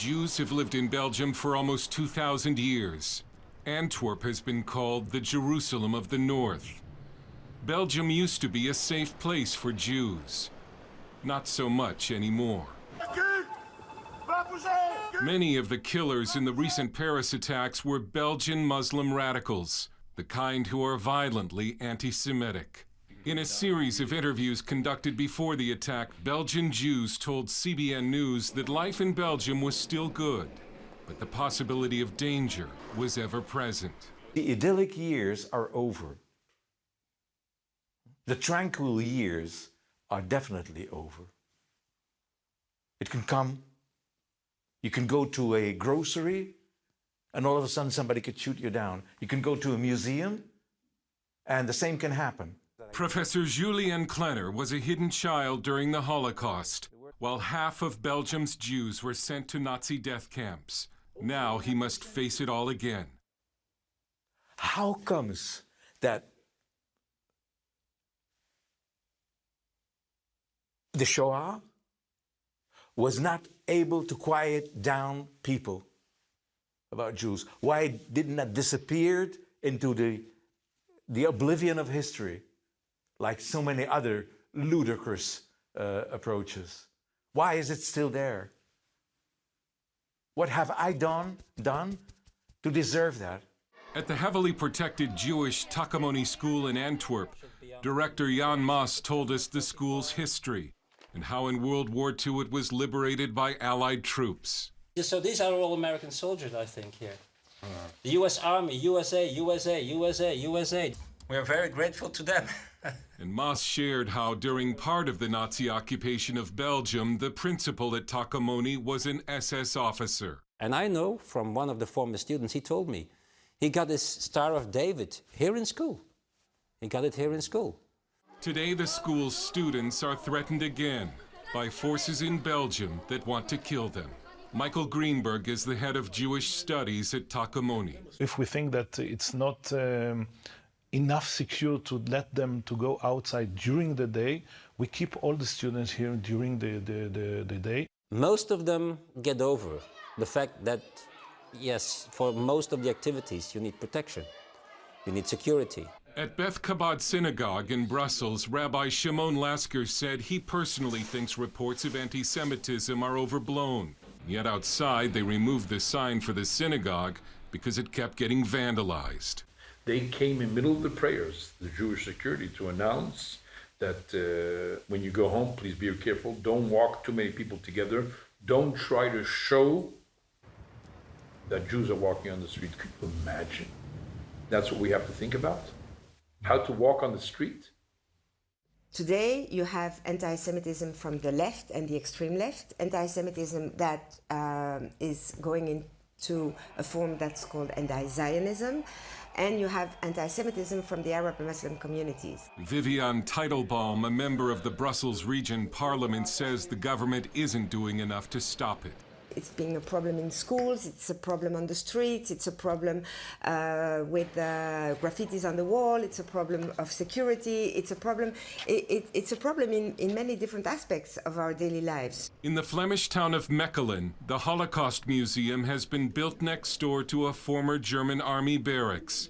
Jews have lived in Belgium for almost 2,000 years. Antwerp has been called the Jerusalem of the North. Belgium used to be a safe place for Jews. Not so much anymore. Many of the killers in the recent Paris attacks were Belgian Muslim radicals, the kind who are violently anti-Semitic. In a series of interviews conducted before the attack, Belgian Jews told CBN News that life in Belgium was still good, but the possibility of danger was ever present. The idyllic years are over. The tranquil years are definitely over. It can come. You can go to a grocery, and all of a sudden somebody could shoot you down. You can go to a museum, and the same can happen. Professor Julien Klenner was a hidden child during the Holocaust, while half of Belgium's Jews were sent to Nazi death camps. Now he must face it all again. How comes that the Shoah was not able to quiet down people about Jews? Why didn't that disappear into the oblivion of history, like so many other ludicrous approaches? Why is it still there? What have I done to deserve that? At the heavily protected Jewish Takamoni school in Antwerp, Director Jan Maas told us the school's history and how in World War II it was liberated by Allied troops. So these are all American soldiers, I think, here. The U.S. Army, USA, USA, USA, USA. We are very grateful to them. And Maas shared how during part of the Nazi occupation of Belgium, the principal at Takamoni was an SS officer. And I know from one of the former students, he told me, he got his Star of David here in school. He got it here in school. Today, the school's students are threatened again by forces in Belgium that want to kill them. Michael Greenberg is the head of Jewish studies at Takamoni. If we think that it's not enough secure to let them to go outside during the day, we keep all the students here during the day. Most of them get over the fact that, yes, for most of the activities, you need protection. You need security. At Beth Chabad Synagogue in Brussels, Rabbi Shimon Lasker said he personally thinks reports of anti-Semitism are overblown. Yet outside, they removed the sign for the synagogue because it kept getting vandalized. They came in the middle of the prayers, the Jewish security, to announce that when you go home, please be careful. Don't walk too many people together. Don't try to show that Jews are walking on the street. Could you imagine? That's what we have to think about. How to walk on the street. Today you have anti-Semitism from the left and the extreme left. Anti-Semitism that is going into a form that's called anti-Zionism. And you have anti-Semitism from the Arab and Muslim communities. Vivian Teitelbaum, a member of the Brussels Region Parliament, says the government isn't doing enough to stop it. It's being a problem in schools, it's a problem on the streets, it's a problem with graffitis on the wall, it's a problem of security, it's a problem, it's a problem in many different aspects of our daily lives. In the Flemish town of Mechelen, the Holocaust Museum has been built next door to a former German army barracks,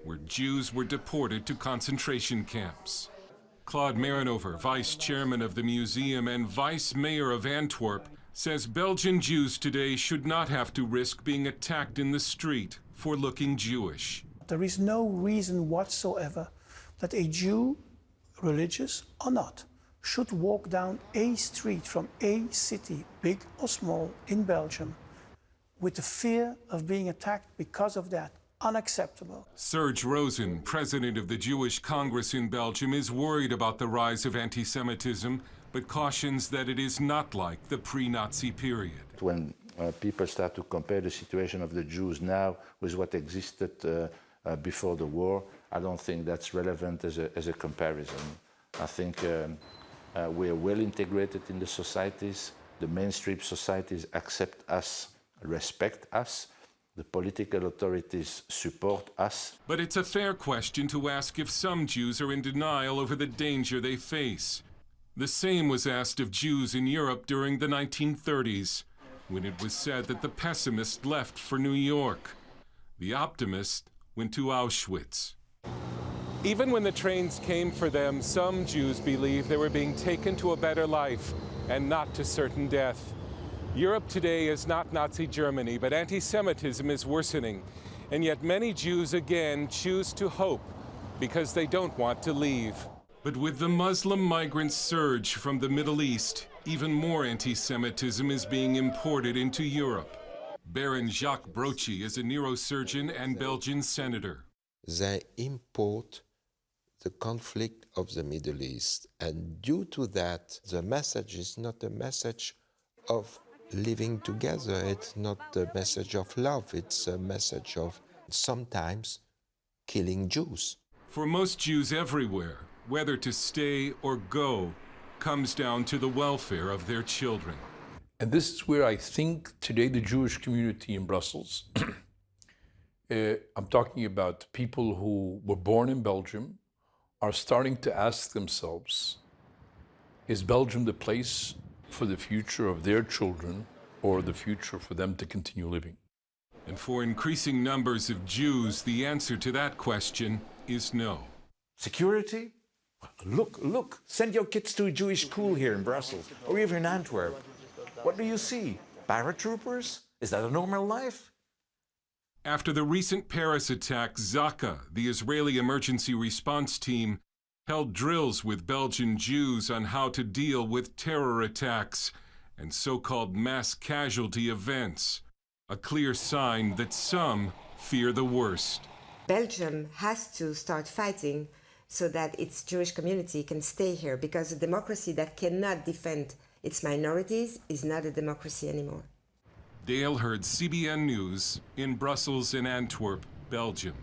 where Jews were deported to concentration camps. Claude Marinover, vice chairman of the museum and vice mayor of Antwerp, says Belgian Jews today should not have to risk being attacked in the street for looking Jewish. There is no reason whatsoever that a Jew, religious or not, should walk down a street from a city, big or small, in Belgium, with the fear of being attacked because of that. Unacceptable. Serge Rosen, president of the Jewish Congress in Belgium, is worried about the rise of anti-Semitism, but cautions that it is not like the pre-Nazi period. When people start to compare the situation of the Jews now with what existed before the war, I don't think that's relevant as a comparison. I think we are well integrated in the societies. The mainstream societies accept us, respect us. The political authorities support us. But it's a fair question to ask if some Jews are in denial over the danger they face. The same was asked of Jews in Europe during the 1930s. when it was said that the pessimist left for New York. The optimist went to Auschwitz. Even when the trains came for them, some Jews believed they were being taken to a better life and not to certain death. Europe today is not Nazi Germany, but anti-Semitism is worsening. And yet many Jews again choose to hope because they don't want to leave. But with the Muslim migrant surge from the Middle East, even more anti-Semitism is being imported into Europe. Baron Jacques Brochy is a neurosurgeon and Belgian senator. They import the conflict of the Middle East, and due to that, the message is not a message of living together, it's not a message of love, it's a message of sometimes killing Jews. For most Jews everywhere, whether to stay or go comes down to the welfare of their children. And this is where I think today the Jewish community in Brussels, I'm talking about people who were born in Belgium, are starting to ask themselves, is Belgium the place for the future of their children or the future for them to continue living? And for increasing numbers of Jews, the answer to that question is no. Security? Look, send your kids to a Jewish school here in Brussels, or even in Antwerp. What do you see? Paratroopers? Is that a normal life? After the recent Paris attack, Zaka, the Israeli emergency response team, held drills with Belgian Jews on how to deal with terror attacks and so-called mass casualty events, a clear sign that some fear the worst. Belgium has to start fighting so that its Jewish community can stay here, because a democracy that cannot defend its minorities is not a democracy anymore. Dale Hurd, CBN News, in Brussels and Antwerp, Belgium.